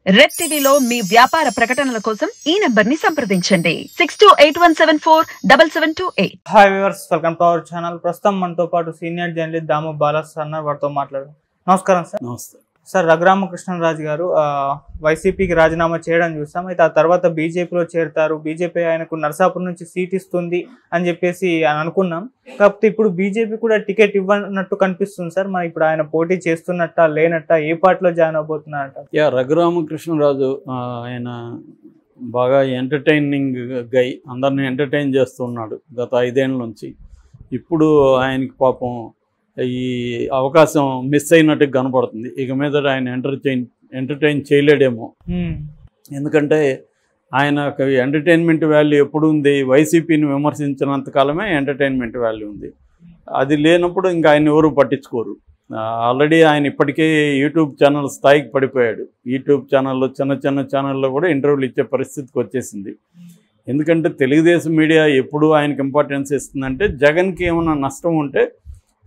Red టీవీలో మీ వ్యాపార ప్రకటనల కోసం ఈ నంబర్ ని సంప్రదించండి 6281747728. Hi viewers, welcome to our channel. ప్రస్తుతం మనతో పాటు సీనియర్ జర్నలిస్ట్ దాము బాలాస్ అన్న వారితో మాట్లాడారు. నమస్కారం సార్. నమస్తే సార్, రఘురామకృష్ణరాజు గారు వైసీపీకి రాజీనామా చేయడం చూస్తాం. అయితే ఆ తర్వాత బీజేపీలో చేరుతారు. బీజేపీ ఆయనకు నరసాపురం నుంచి సీట్ ఇస్తుంది అని చెప్పేసి అనుకున్నాం. కాకపోతే ఇప్పుడు బీజేపీ కూడా టికెట్ ఇవ్వనట్టు కనిపిస్తుంది సార్. మరి ఇప్పుడు ఆయన పోటీ చేస్తున్నట్ట లేనట్ట, ఏ పార్టీలో జాయిన్ అవబోతున్నారట? రఘురామకృష్ణరాజు ఆయన బాగా ఎంటర్టైనింగ్ గై, అందరిని ఎంటర్టైన్ చేస్తున్నాడు గత 5 ఏళ్ళ నుంచి. ఇప్పుడు ఆయనకి పాపం ఈ అవకాశం మిస్ అయినట్టు కనపడుతుంది. ఇక మీద ఆయన ఎంటర్టైన్ చేయలేడేమో. ఎందుకంటే ఆయనకు ఎంటర్టైన్మెంట్ వాల్యూ ఎప్పుడు ఉంది? వైసీపీని విమర్శించినంత కాలమే ఎంటర్టైన్మెంట్ వాల్యూ ఉంది. అది లేనప్పుడు ఇంకా ఆయన ఎవరు పట్టించుకోరు. ఆల్రెడీ ఆయన ఇప్పటికే యూట్యూబ్ ఛానల్ స్థాయికి పడిపోయాడు. యూట్యూబ్ ఛానల్లో చిన్న ఛానల్లో కూడా ఇంటర్వ్యూలు ఇచ్చే పరిస్థితికి వచ్చేసింది. ఎందుకంటే తెలుగుదేశం మీడియా ఎప్పుడు ఆయనకి ఇంపార్టెన్స్ ఇస్తుందంటే, జగన్కి ఏమైనా నష్టం ఉంటే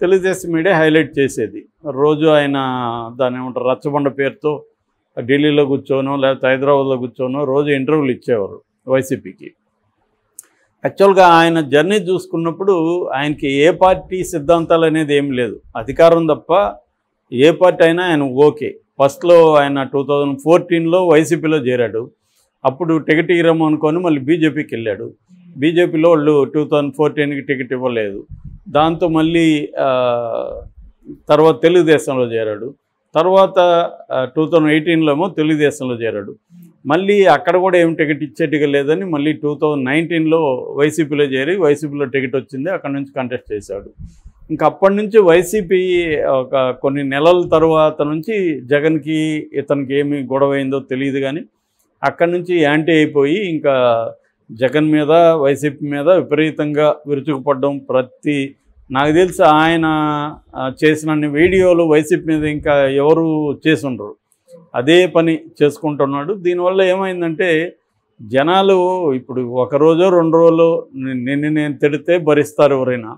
తెలుగుదేశం మీడియా హైలైట్ చేసేది. రోజు ఆయన దాని ఏమంటారు రచ్చబండ పేరుతో ఢిల్లీలో కూర్చోనో లేకపోతే హైదరాబాద్లో కూర్చోనో రోజు ఇంటర్వ్యూలు ఇచ్చేవారు వైసీపీకి. యాక్చువల్గా ఆయన జర్నీ చూసుకున్నప్పుడు ఆయనకి ఏ పార్టీ సిద్ధాంతాలు అనేది ఏం లేదు, అధికారం తప్ప. ఏ పార్టీ అయినా ఆయన ఓకే. ఫస్ట్లో ఆయన 2014లో వైసీపీలో చేరాడు. అప్పుడు టికెట్ ఇవ్వము అనుకొని మళ్ళీ బీజేపీకి వెళ్ళాడు. బీజేపీలో వాళ్ళు 2014కి టికెట్ ఇవ్వలేదు. దాంతో మళ్ళీ తర్వాత తెలుగుదేశంలో చేరాడు. తర్వాత 2018లో ఏమో తెలుగుదేశంలో చేరాడు. మళ్ళీ అక్కడ కూడా ఏం టికెట్ ఇచ్చేట్టుగా లేదని మళ్ళీ 2019లో వైసీపీలో చేరి వైసీపీలో టికెట్ వచ్చింది. అక్కడ నుంచి కంటెస్ట్ చేశాడు. ఇంకా అప్పటి నుంచి వైసీపీ ఒక కొన్ని నెలల తర్వాత నుంచి జగన్కి ఇతనికి ఏమి గొడవ అయిందో తెలియదు, కానీ అక్కడి నుంచి యాంటీ అయిపోయి ఇంకా జగన్ మీద వైసీపీ మీద విపరీతంగా విరుచుకుపడడం. నాకు తెలిసి ఆయన చేసిన వీడియోలు వైసీపీ మీద ఇంకా ఎవరు చేసుండరు, అదే పని చేసుకుంటున్నాడు. దీనివల్ల ఏమైందంటే జనాలు ఇప్పుడు ఒకరోజో 2 రోజులు నేను తిడితే భరిస్తారు ఎవరైనా.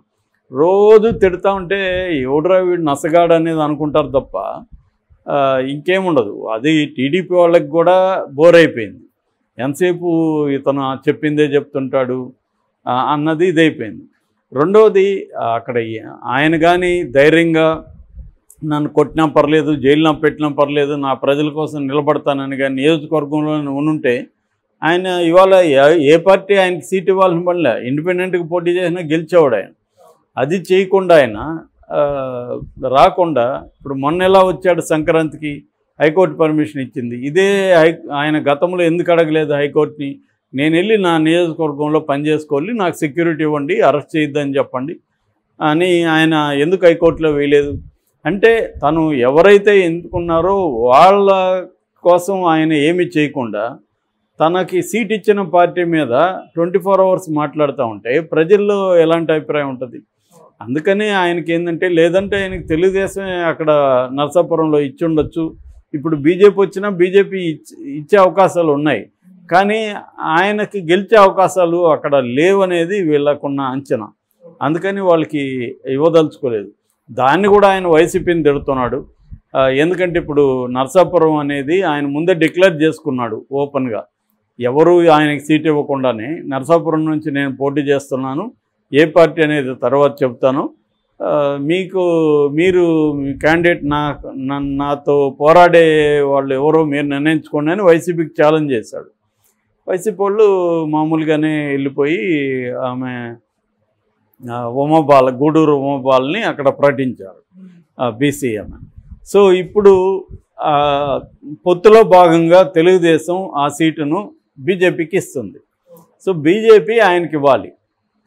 రోజు తిడతా ఉంటే ఎవడరా వీడు నసగాడు అనేది అనుకుంటారు తప్ప ఇంకేముండదు. అది టీడీపీ వాళ్ళకి కూడా బోర్ అయిపోయింది. ఎంతసేపు ఇతను చెప్పిందే చెప్తుంటాడు అన్నది ఇదైపోయింది. రెండవది, అక్కడ ఆయన కానీ ధైర్యంగా నన్ను కొట్టినా పర్లేదు, జైల్లో పెట్టినా పర్లేదు, నా ప్రజల కోసం నిలబడతానని కానీ నియోజకవర్గంలో ఉంటే ఆయన ఇవాళ ఏ పార్టీ ఆయనకి సీట్ ఇవ్వాలని పనిలే, ఇండిపెండెంట్గా పోటీ చేసినా గెలిచేవాడు ఆయన. అది చేయకుండా ఆయన రాకుండా ఇప్పుడు మొన్న ఎలా వచ్చాడు సంక్రాంతికి, హైకోర్టు పర్మిషన్ ఇచ్చింది. ఇదే ఆయన గతంలో ఎందుకు అడగలేదు హైకోర్టుని? నేను వెళ్ళి నా నియోజకవర్గంలో పనిచేసుకోవాలి, నాకు సెక్యూరిటీ ఇవ్వండి, అరెస్ట్ చేయొద్దని చెప్పండి అని ఆయన ఎందుకు హైకోర్టులో వేయలేదు? అంటే తను ఎవరైతే ఎన్నుకున్నారో వాళ్ళ కోసం ఆయన ఏమి చేయకుండా తనకి సీట్ ఇచ్చిన పార్టీ మీద 24 అవర్స్ మాట్లాడుతూ ఉంటే ప్రజల్లో ఎలాంటి అభిప్రాయం ఉంటుంది? అందుకని ఆయనకి ఏంటంటే, లేదంటే ఆయనకి తెలుగుదేశమే అక్కడ నరసాపురంలో ఇచ్చి ఉండొచ్చు. ఇప్పుడు బీజేపీ వచ్చినా బీజేపీ ఇచ్చే అవకాశాలు ఉన్నాయి, కానీ ఆయనకి గెలిచే అవకాశాలు అక్కడ లేవనేది వీళ్ళకున్న అంచనా. అందుకని వాళ్ళకి ఇవ్వదలుచుకోలేదు. దాన్ని కూడా ఆయన వైసీపీని తిడుతున్నాడు. ఎందుకంటే ఇప్పుడు నరసాపురం అనేది ఆయన ముందే డిక్లేర్ చేసుకున్నాడు ఓపెన్గా. ఎవరు ఆయనకి సీట్ ఇవ్వకుండానే నరసాపురం నుంచి నేను పోటీ చేస్తున్నాను, ఏ పార్టీ అనేది తర్వాత చెప్తాను, మీరు క్యాండిడేట్ నాతో పోరాడే వాళ్ళు ఎవరో మీరు నిర్ణయించుకోండి అని వైసీపీకి ఛాలెంజ్ చేశాడు. వైసీపీ వాళ్ళు మామూలుగానే వెళ్ళిపోయి ఆమె గూడూరు ఉమాబాలని అక్కడ ప్రకటించారు బీసీఎం. సో ఇప్పుడు పొత్తులో భాగంగా తెలుగుదేశం ఆ సీటును బీజేపీకి ఇస్తుంది. సో బీజేపీ ఆయనకి ఇవ్వాలి,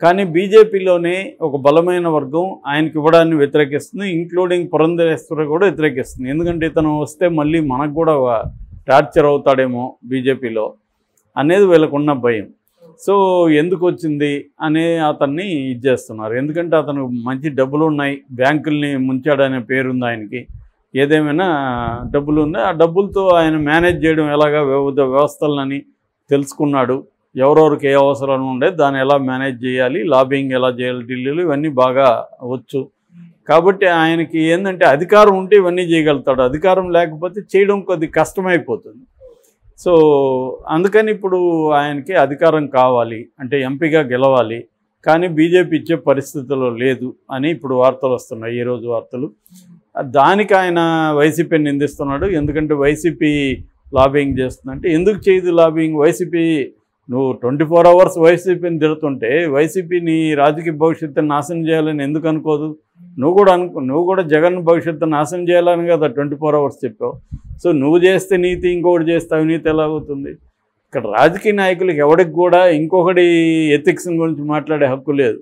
కానీ బీజేపీలోనే ఒక బలమైన వర్గం ఆయనకి ఇవ్వడాన్ని వ్యతిరేకిస్తుంది, ఇంక్లూడింగ్ పురంధరేశ్వరి కూడా వ్యతిరేకిస్తుంది. ఎందుకంటే ఇతను వస్తే మళ్ళీ మనకు కూడా టార్చర్ అవుతాడేమో బీజేపీలో అనేది వీళ్ళకున్న భయం. సో ఎందుకు వచ్చింది అనే అతన్ని ఇది చేస్తున్నారు. ఎందుకంటే అతను మంచి డబ్బులు ఉన్నాయి, బ్యాంకుల్ని ముంచాడనే పేరుంది ఆయనకి. ఏదేమైనా డబ్బులు ఉన్నాయి, ఆ డబ్బులతో ఆయన మేనేజ్ చేయడం ఎలాగా వివిధ వ్యవస్థలని తెలుసుకున్నాడు. ఎవరెవరికి ఏ అవసరం ఉండే దాన్ని ఎలా మేనేజ్ చేయాలి, లాబింగ్ ఎలా చేయాలి ఢిల్లీలో, ఇవన్నీ బాగా వచ్చు. కాబట్టి ఆయనకి ఏంటంటే అధికారం ఉంటే ఇవన్నీ చేయగలుగుతాడు, అధికారం లేకపోతే చేయడం కొద్ది కష్టమైపోతుంది. సో అందుకని ఇప్పుడు ఆయనకి అధికారం కావాలి అంటే ఎంపీగా గెలవాలి, కానీ బీజేపీ ఇచ్చే పరిస్థితుల్లో లేదు అని ఇప్పుడు వార్తలు వస్తున్నాయి, ఈరోజు వార్తలు. దానికి ఆయన వైసీపీని నిందిస్తున్నాడు. ఎందుకంటే వైసీపీ లాబింగ్ చేస్తుందంటే, ఎందుకు చేయదు లాబింగ్? వైసీపీ నువ్వు 24 hours వైసీపీని తిడుతుంటే వైసీపీ నీ రాజకీయ భవిష్యత్తుని నాశనం చేయాలని ఎందుకు అనుకోదు? నువ్వు కూడా జగన్ భవిష్యత్తుని నాశనం చేయాలని కదా 24 hours చెప్పావు. సో నువ్వు చేస్తే నీతి, ఇంకొకటి చేస్తే అవినీతి ఎలా అవుతుంది? ఇక్కడ రాజకీయ నాయకులకి ఎవరికి కూడా ఇంకొకటి ఎథిక్స్ గురించి మాట్లాడే హక్కు లేదు.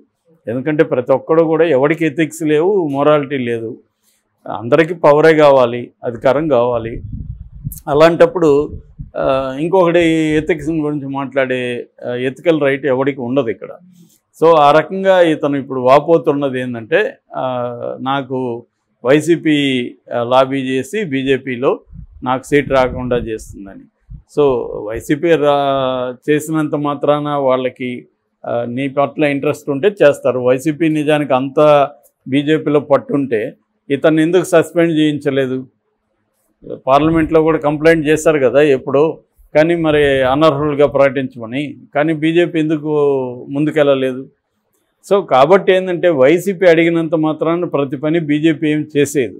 ఎందుకంటే ప్రతి ఒక్కడు కూడా ఎవరికి ఎథిక్స్ లేవు, మొరాలిటీ లేదు. అందరికీ పవరే కావాలి, అధికారం కావాలి. అలాంటప్పుడు ఇంకొకటి ఎథిక్స్ గురించి మాట్లాడే ఎథికల్ రైట్ ఎవరికి ఉండదు ఇక్కడ. సో ఆ రకంగా ఇతను ఇప్పుడు వాపోతున్నది ఏంటంటే, నాకు వైసీపీ లాబీ చేసి బీజేపీలో నాకు సీట్ రాకుండా చేస్తుందని. సో వైసీపీ చేసినంత మాత్రాన వాళ్ళకి నీ పట్ల ఇంట్రెస్ట్ ఉంటే చేస్తారు. వైసీపీ నిజానికి అంత బీజేపీలో పట్టుంటే ఇతన్ని ఎందుకు సస్పెండ్ చేయించలేదు? పార్లమెంట్లో కూడా కంప్లైంట్ చేశారు కదా ఎప్పుడో, కానీ మరి అనర్హులుగా ప్రకటించమని. కానీ బీజేపీ ఎందుకు ముందుకెళ్ళలేదు? సో కాబట్టి ఏంటంటే వైసీపీ అడిగినంత మాత్రాన ప్రతి పని బీజేపీ ఏం చేసేది.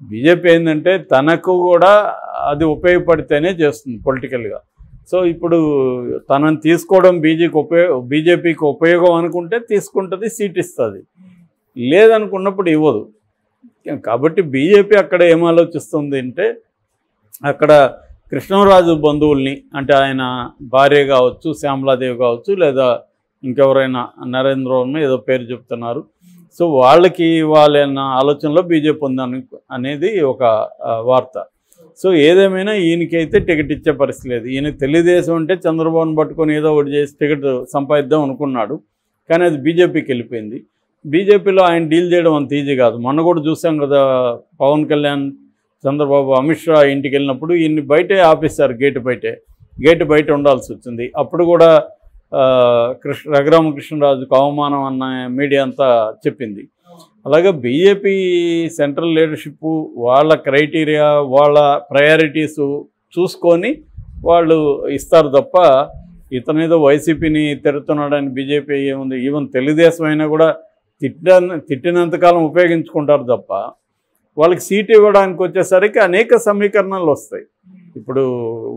బీజేపీ ఏంటంటే తనకు కూడా అది ఉపయోగపడితేనే చేస్తుంది పొలిటికల్గా. సో ఇప్పుడు తనని తీసుకోవడం బీజేపీకి ఉపయోగం అనుకుంటే తీసుకుంటుంది, సీట్ ఇస్తుంది. లేదనుకున్నప్పుడు ఇవ్వదు. కాబట్టి బీజేపీ అక్కడ ఏం ఆలోచిస్తుంది అంటే, అక్కడ కృష్ణరాజు బంధువుల్ని అంటే ఆయన భార్య కావచ్చు, శ్యామలాదేవి కావచ్చు, లేదా ఇంకెవరైనా నరేంద్రవర్మ ఏదో పేరు చెప్తున్నారు. సో వాళ్ళకి వాళ్ళ ఆలోచనలో బీజేపీ ఉందని అనేది ఒక వార్త. సో ఏదేమైనా ఈయనకైతే టికెట్ ఇచ్చే పరిస్థితి లేదు. ఈయన తెలుగుదేశం అంటే చంద్రబాబును పట్టుకొని ఏదో ఒకటి చేసి టికెట్ సంపాదిద్దాం అనుకున్నాడు, కానీ అది బీజేపీకి వెళ్ళిపోయింది. బీజేపీలో ఆయన డీల్ చేయడం అంత ఈజీ కాదు. మొన్న కూడా చూసాం కదా, పవన్ కళ్యాణ్, చంద్రబాబు, అమిత్ షా ఇంటికి వెళ్ళినప్పుడు ఈయన్ని బయటే ఆపేశారు, గేటు బయట ఉండాల్సి వచ్చింది. అప్పుడు కూడా రఘురామకృష్ణరాజుకు అవమానం అన్న మీడియా అంతా చెప్పింది. అలాగే బీజేపీ సెంట్రల్ లీడర్షిప్ వాళ్ళ క్రైటీరియా, వాళ్ళ ప్రయారిటీస్ చూసుకొని వాళ్ళు ఇస్తారు తప్ప, ఇతనేదో వైసీపీని తిడుతున్నాడని బీజేపీ ఏముంది? ఈవెన్ తెలుగుదేశం అయినా కూడా తిట్టినంతకాలం ఉపయోగించుకుంటారు తప్ప, వాళ్ళకి సీటు ఇవ్వడానికి వచ్చేసరికి అనేక సమీకరణాలు వస్తాయి. ఇప్పుడు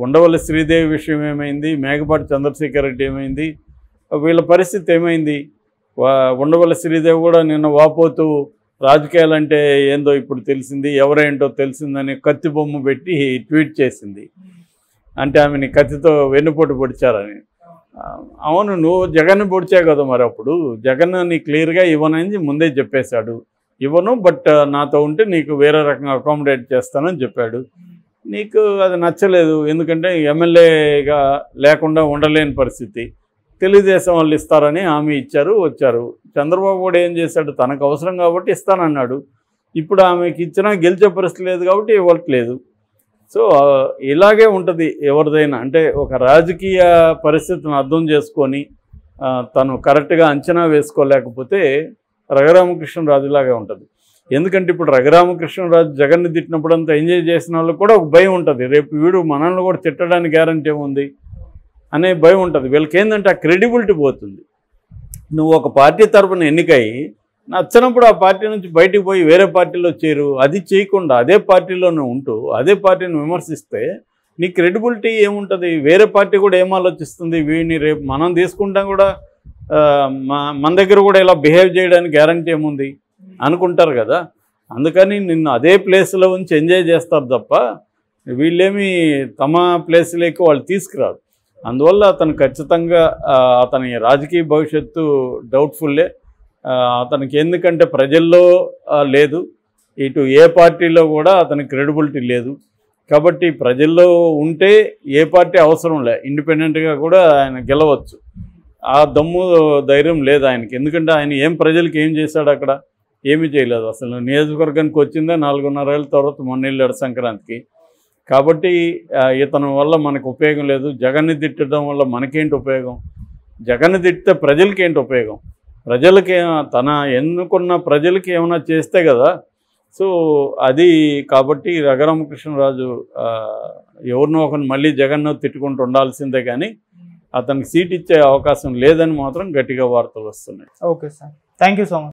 ఉండవల్లి శ్రీదేవి విషయం ఏమైంది, మేకపాటి చంద్రశేఖర్ రెడ్డి ఏమైంది, వీళ్ళ పరిస్థితి ఏమైంది? ఉండవల్లి శ్రీదేవి కూడా నిన్న వాపోతూ రాజకీయాలంటే ఏందో ఇప్పుడు తెలిసింది, ఎవరేంటో తెలిసిందని కత్తి బొమ్మ పెట్టి ట్వీట్ చేసింది. అంటే ఆమెని కత్తితో వెన్నుపోటు పొడిచారని. అవును, నువ్వు జగన్ పొడిచావు కదా, మరి అప్పుడు జగన్ నీ క్లియర్గా ఇవ్వనని ముందే చెప్పేశాడు. ఇవ్వను, బట్ నాతో ఉంటే నీకు వేరే రకంగా అకామిడేట్ చేస్తానని చెప్పాడు. నీకు అది నచ్చలేదు, ఎందుకంటే ఎమ్మెల్యేగా లేకుండా ఉండలేని పరిస్థితి. తెలుగుదేశం వాళ్ళు ఇస్తారని హామీ ఇచ్చారు, వచ్చారు. చంద్రబాబు కూడా ఏం చేశాడు, తనకు అవసరం కాబట్టి ఇస్తానన్నాడు. ఇప్పుడు ఆమెకి ఇచ్చినా గెలిచే పరిస్థితి లేదు కాబట్టి ఇవ్వట్లేదు. సో ఇలాగే ఉంటుంది ఎవరిదైనా. అంటే ఒక రాజకీయ పరిస్థితిని అర్థం చేసుకొని తను కరెక్ట్గా అంచనా వేసుకోలేకపోతే రఘురామకృష్ణరాజులాగే ఉంటుంది. ఎందుకంటే ఇప్పుడు రఘురామకృష్ణరాజు జగన్ని తిట్టినప్పుడు అంతా ఎంజాయ్ చేసిన వాళ్ళకి కూడా ఒక భయం ఉంటుంది, రేపు వీడు మనల్ని కూడా తిట్టడానికి గ్యారంటీ ఏముంది అనే భయం ఉంటుంది. వీళ్ళకి ఏంటంటే ఆ క్రెడిబిలిటీ పోతుంది. నువ్వు ఒక పార్టీ తరపున ఎన్నికయి నచ్చినప్పుడు ఆ పార్టీ నుంచి బయటికి పోయి వేరే పార్టీలో చేరు, అది చేయకుండా అదే పార్టీలోనే ఉంటూ అదే పార్టీని విమర్శిస్తే నీ క్రెడిబిలిటీ ఏముంటుంది? వేరే పార్టీ కూడా ఏం ఆలోచిస్తుంది, వీడిని రేపు మనం తీసుకుంటాం కూడా మన దగ్గర కూడా ఇలా బిహేవ్ చేయడానికి గ్యారంటీ ఏముంది అనుకుంటారు కదా. అందుకని నిన్ను అదే ప్లేస్లో ఉంచి ఎంజాయ్ చేస్తారు తప్ప వీళ్ళేమి తమ ప్లేస్లోకి వాళ్ళు తీసుకురారు. అందువల్ల అతను ఖచ్చితంగా అతని రాజకీయ భవిష్యత్తు డౌట్ఫుల్లే. అతనికి ఎందుకంటే ప్రజల్లో లేదు, ఇటు ఏ పార్టీలో కూడా అతనికి క్రెడిబిలిటీ లేదు. కాబట్టి ప్రజల్లో ఉంటే ఏ పార్టీ అవసరం లే, ఇండిపెండెంట్గా కూడా ఆయన గెలవచ్చు. ఆ దమ్ము ధైర్యం లేదు ఆయనకి. ఎందుకంటే ఆయన ఏం ప్రజలకి ఏం చేశాడు, అక్కడ ఏమీ చేయలేదు. అసలు నియోజకవర్గానికి వచ్చిందే 4.5 ఏళ్ళ తర్వాత మొన్న వెళ్ళాడు సంక్రాంతికి. కాబట్టి ఇతని వల్ల మనకు ఉపయోగం లేదు. జగన్ని తిట్టడం వల్ల మనకేంటి ఉపయోగం? జగన్ని తిట్టితే ప్రజలకి ఏంటి ఉపయోగం? ప్రజలకి తన ఎన్నుకున్న ప్రజలకి ఏమైనా చేస్తే కదా. సో అది కాబట్టి రఘురామకృష్ణరాజు ఎవరినో ఒకరిని మళ్ళీ జగన్ను తిట్టుకుంటూ ఉండాల్సిందే కానీ అతనికి సీట్ ఇచ్చే అవకాశం లేదని మాత్రం గట్టిగా వార్తలు వస్తున్నాయి. Okay sir, thank you so much.